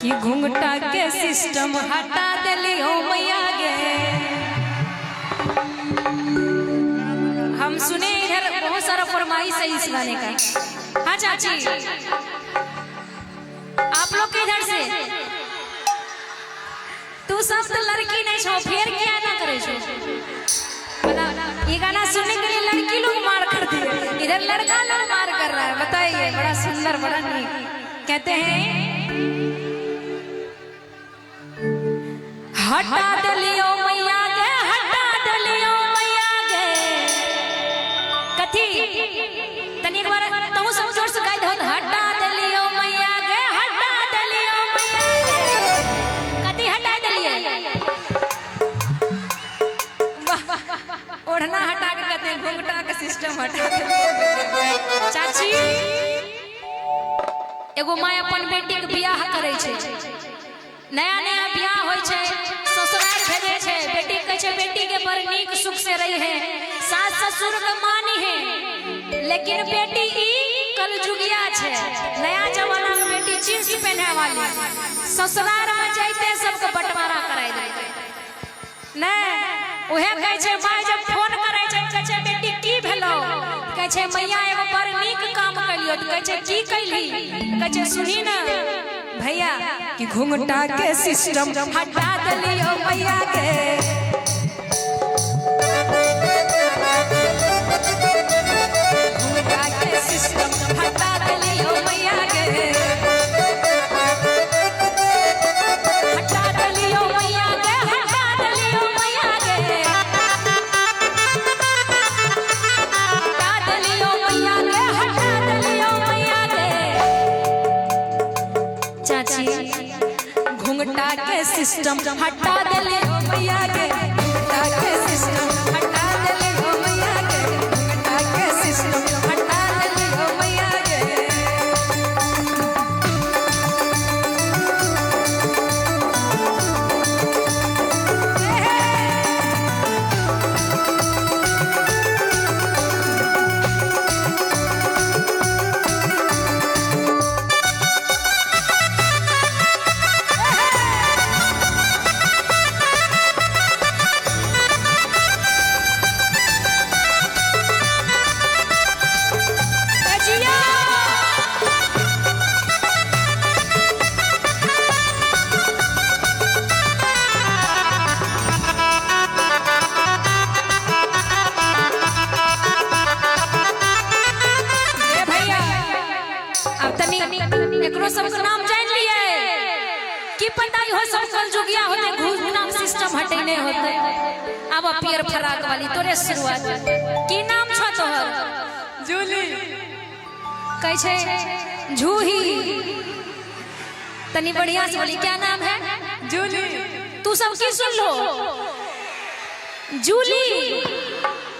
कि घुंघटा के सिस्टम हटा दिलियो मैया गे। हम सुने इधर बहुत सारा फरमाइश है इस गाने का। हाँ चाची, आप लोग के इधर से तू सब तो लड़की नहीं छो, फिर क्या ना करे छो? ये गाना सुनने के लिए लड़की लोग मार करती है, इधर लड़का लोग मार कर रहा है। बताइए, बड़ा सुंदर, बड़ा नीक। कहते हैं हटा दलियो मैया गे, हटा दलियो मैया गे। कथी तनी एक बार तू सब जोर से गाई दो। हटा दलियो मैया गे, हटा दलियो मैया गे। कथी हटा दलिए? ओढ़ना हटा के कहते हैं घुंघटा का सिस्टम हटा दे। चाची, एगो माय अपन बेटी के बियाह करे छे, नया नया बियाह होय छे, ससुराल भेजे छे। बेटी कहे छे बेटी के बड़ नीक सुख से रही है, सास ससुर के मानी है। लेकिन बेटी ई कलजुगिया छे, नया जमाना में बेटी जींस पहने वाली, ससुराल में जाते सबके बंटवारा कराई दे। नहीं, उहे कहे छे माय जब फोन करे छे, कहे छे बेटी की भेलो? कहे छे मैया एगो बड़ नीक काम कलियो। तो कहे छे की कइली? कहे छे सुनी ना भैया कि घुंघटा के सिस्टम हटा दलियो मैया गे। घुंघटा के सिस्टम हटा दलियो मैया गे। हटा दलियो मैया गे, हटा दलियो मैया गे। हटा दलियो मैया गे, हटा दलियो मैया गे। चाची, घुंघटा के सिस्टम हटा दलियो मैया गे। घुंघटा के सिस्टम हटा दलियो मैया गे। घुंघटा के सिस्टम हटा दलियो मैया गे। एकरो सबके नाम जान लिए कि पता हो सब कलजुगिया होते, घुंघटा सिस्टम हटे नहीं होते। अब पियर फराक वाली तोरे शुरुआत की नाम छ तोहर? जूली। कहे छे जूही। तनी बढ़िया से बोली, क्या नाम है? जूली। तू सब की सुन लो? जूली।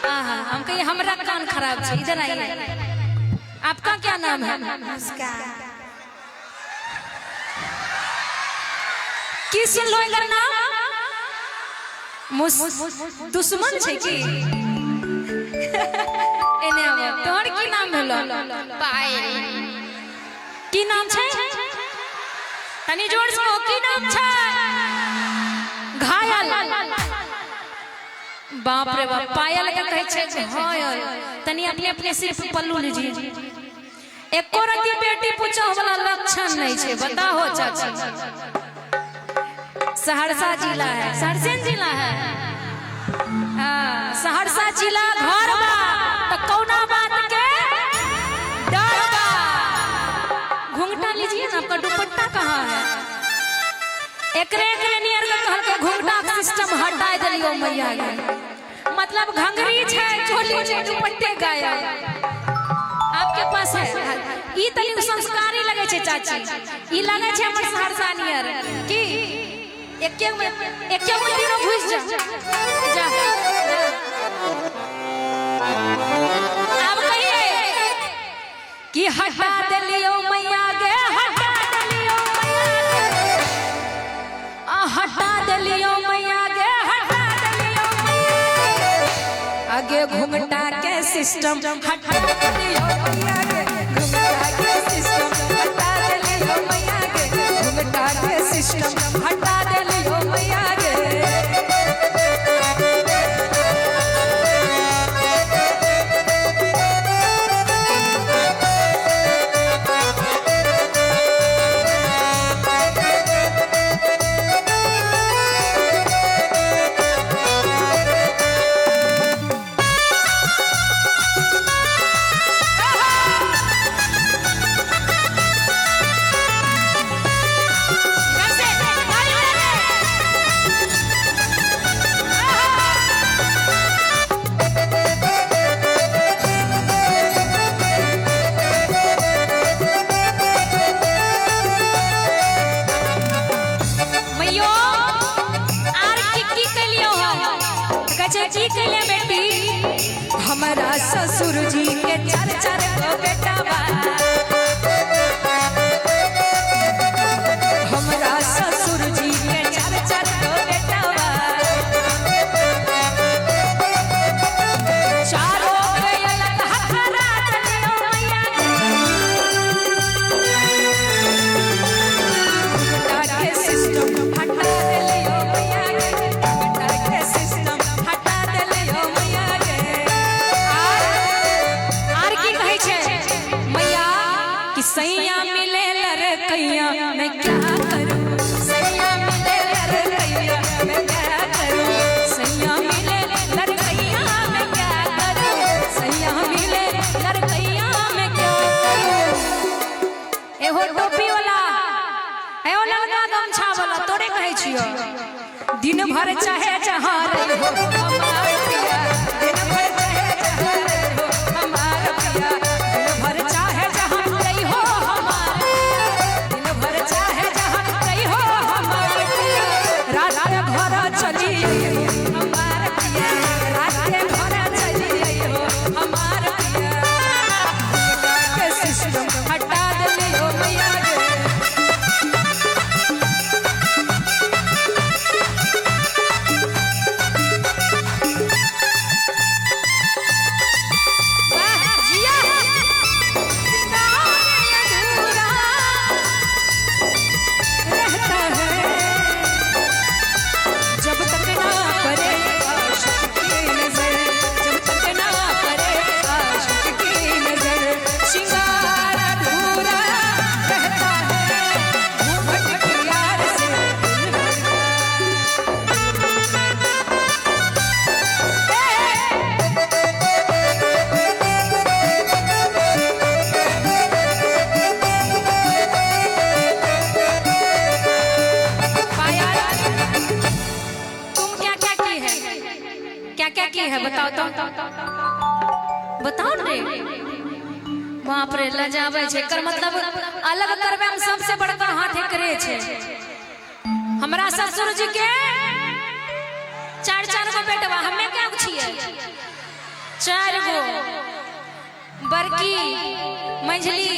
आहा, हम कहिए हमरा कान खराब छे। इधर आइए, आपका क्या नाम है? नमस्कार। की सुन लो इधर नाम? दुश्मन छे की? एने आओ। तोहर की नाम भेलो? पायल। की नाम छे? तनी जोर से कहो, की नाम छे? घायल। बाप रे बाप, पायल के कहे छे घायल। तनी अपने अपने सिर पे पल्लू लीजिए। एको रती बेटी पूछो वाला लक्षण नहीं छे, बताओ चाची। सहरसा जिला है, सरसेन जिला है। सहरसा जिला घर बा तो कौना बात के डर बा? घुंघटा लीजिए ना, आपका दुपट्टा कहाँ है? एकरे एकरे नियर के कहल के घुंघटा सिस्टम हटा दिलियो मैया गे। मतलब घंघरी छे, चोली छे, दुपट्टे गायब। आपके पास है ई तनी संस्कारी लगे छे चाची। ई लगे छे हमर सहरसा नियर की एक तीनों घुस जा। अब कहिए कि हटा दलियो मैया गे, हटा दलियो मैया गे। हटा दलियो मैया गे, हटा दलियो मैया गे। आगे घुंघटा के सिस्टम हटा दलियो मैया गे। घुंघटा के सिस्टम हटा दलियो मैया गे। घुंघटा के सिस्टम हटा देलियो मैया गे। हमारा ससुर जी के चार चार गो बेटा बा, हमारा ससुर जी के चार चार गो बेटा बा। चारों के अलग हथरा देलियो मैया बेटा के सिस्टम हटा देलियो मैया बेटा के सिस्टम हटा देलियो मैया सैया मिले लड़कैया मैं क्या करूं, सैया मिले लड़कैया मैं क्या करूं, सैया मिले लड़कैया मैं क्या करूं, सैया मिले लड़कैया मैं क्या करूं। एहो टोपी वाला एहो लड़का गमछा वाला तोरे कहै छियो दिन भर चाहे जहां रही हो हमार पिया, दिन भर चाहे जहां रही हो हमार पिया, दिन भर चाहे जहां है बताओ तो बताओ रे। बाप रे लजावे छे कर मतलब अलग करबे हम सबसे बड़का हाथ करे छे। हमरा ससुर जी के चार चार गो बेटवा हमें क्या छिए चार गो बड़की मंझली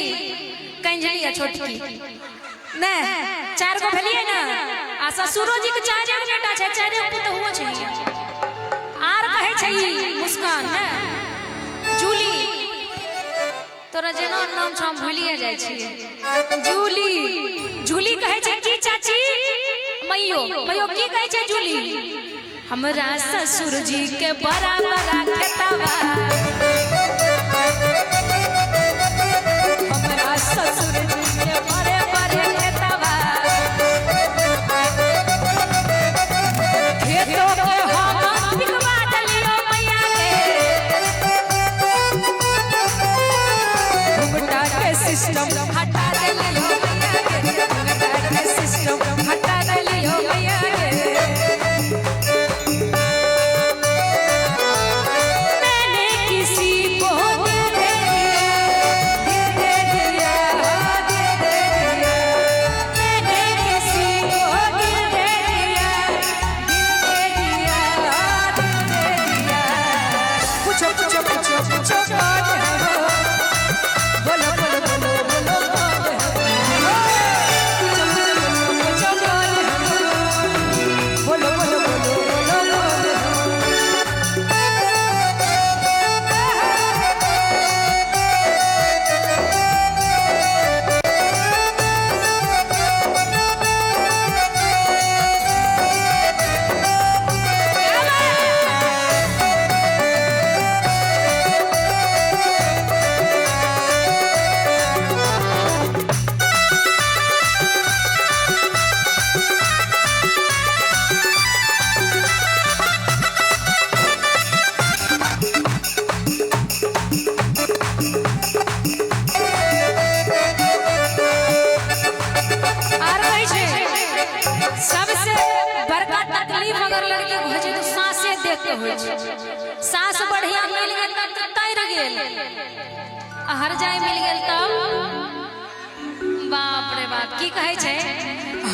कंजली या छोटकी ने चार गो भेलिए ना आ ससुरो जी के चार गो बेटा छे चार गो पुत हुओ छे। आर कहे छई मुस्कान है जूली तोरा जेना नाम छम भूलिए जाय छी जूली जूली कहे छे की चाची मैयो मैयो की कहे छे जूली हमरा ससुर जी के बड़ा बड़ा खेतवा हमरा ससुर जी के बड़े बड़े खेतवा खेतों के हम बिकवा दलियो मैया के घुमटा के सिस्टम हटा दलियो मैया के घुमटा के सिस्टम हटा दलियो मैया के। मैंने किसी को देख के होय छै। सास बढ़िया मिल गेल त तैर गेल, हर जाय मिल गेल तब बाप रे बाप की कहे छै,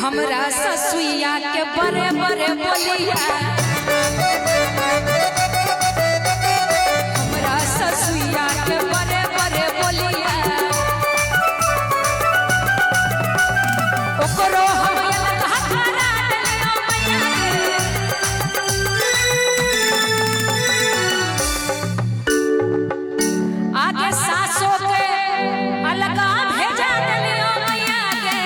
हमरा ससुइया के बड़े बड़े बोलिया, हमरा ससुइया के बड़े बड़े बोलिया, ओकरो हम हकारा देलियो मैया आगे सासो के अलगा भेजा देलियो मैया के,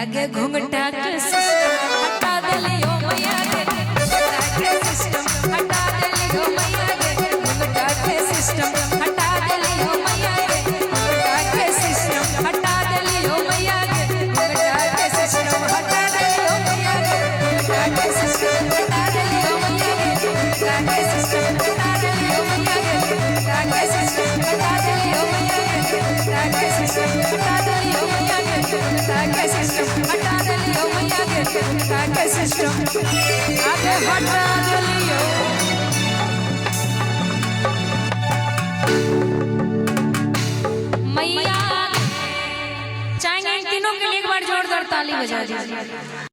आगे घुंघटा के सिस्टम हटा देलियो मैया के, घुंघटा के सिस्टम हटा देलियो मैया के, घुंघटा के सिस्टम हटा देलियो मैया के, घुंघटा के सिस्टम हटा देलियो मैया के, घुंघटा के सिस्टम हटा देलियो मैया के, घुंघटा के सिस्टम हटा देलियो मैया के, घुंघटा के सिस्टम हटा देलियो मैया के, घुंघटा के सिस्टम हटा देलियो मैया के, घुंघटा के सिस्टम हटा देलियो मैया के, घुंघटा के सिस्टम हटा देलियो मैया के, घुंघटा के सिस्टम आगे हटा देलियो। मैया चाहेंगे इन तीनों के लिए एक बार जोरदार ताली बजा दीजिए।